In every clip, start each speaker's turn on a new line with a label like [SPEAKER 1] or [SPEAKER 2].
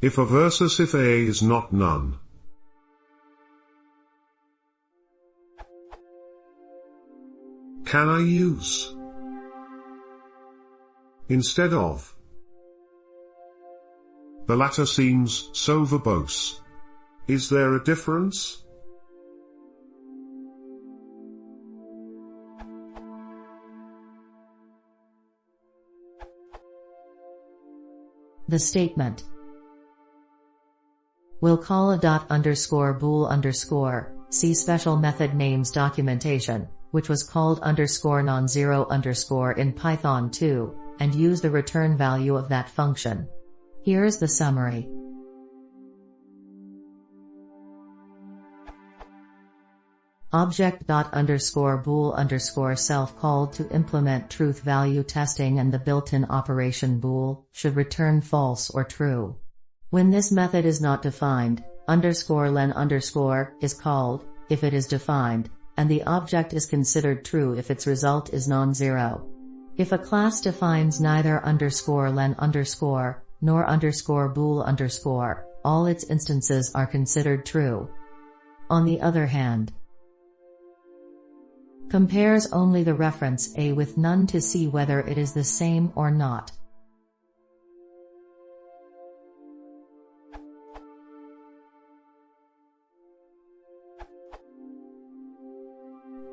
[SPEAKER 1] If a versus if A is not none. Can I use instead of? The latter seems so verbose. Is there a difference?
[SPEAKER 2] The statement will call a ._bool_, see special method names documentation, which was called _non_zero_ in Python 2, and use the return value of that function. Here's the summary. Object._bool_ self called to implement truth value testing, and the built-in operation bool should return false or true. When this method is not defined, _len_ is called, if it is defined, and the object is considered true if its result is non-zero. If a class defines neither _len_ nor _bool_, all its instances are considered true. On the other hand, compares only the reference A with none to see whether it is the same or not.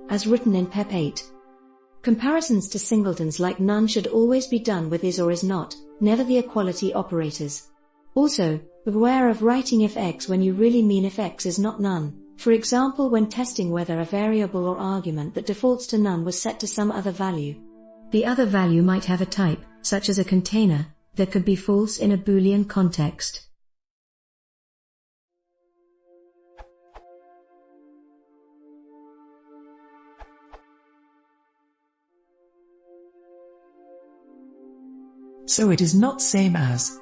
[SPEAKER 3] As written in PEP 8. Comparisons to singletons like none should always be done with is or is not, never the equality operators. Also, beware of writing if x when you really mean if x is not none. For example, when testing whether a variable or argument that defaults to none was set to some other value. The other value might have a type, such as a container, that could be false in a Boolean context.
[SPEAKER 4] So it is not same as.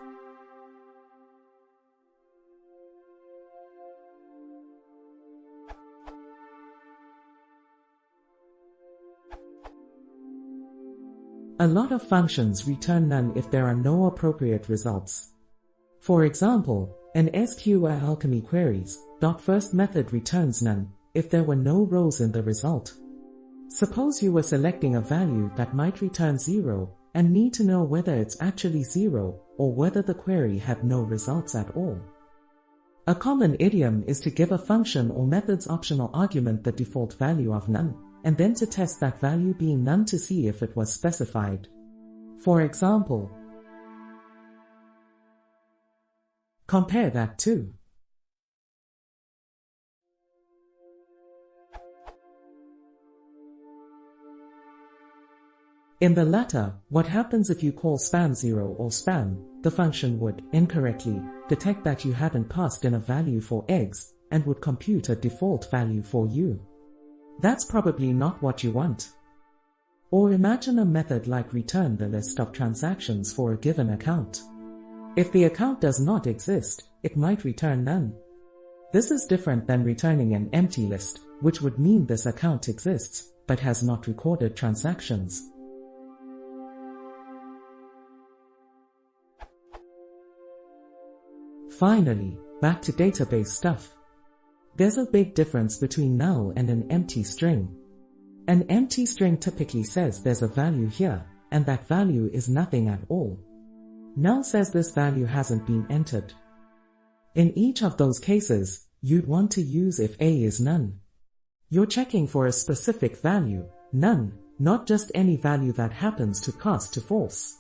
[SPEAKER 5] A lot of functions return none if there are no appropriate results. For example, an SQL alchemy queries .first method returns none if there were no rows in the result. Suppose you were selecting a value that might return 0 and need to know whether it's actually 0 or whether the query had no results at all. A common idiom is to give a function or method's optional argument the default value of none, and then to test that value being none to see if it was specified. For example, compare that to. In the latter, what happens if you call span0 or span? The function would incorrectly detect that you hadn't passed in a value for eggs and would compute a default value for you. That's probably not what you want. Or imagine a method like return the list of transactions for a given account. If the account does not exist, it might return none. This is different than returning an empty list, which would mean this account exists, but has not recorded transactions. Finally, back to database stuff. There's a big difference between null and an empty string. An empty string typically says there's a value here, and that value is nothing at all. Null says this value hasn't been entered. In each of those cases, you'd want to use if A is none. You're checking for a specific value, none, not just any value that happens to cast to false.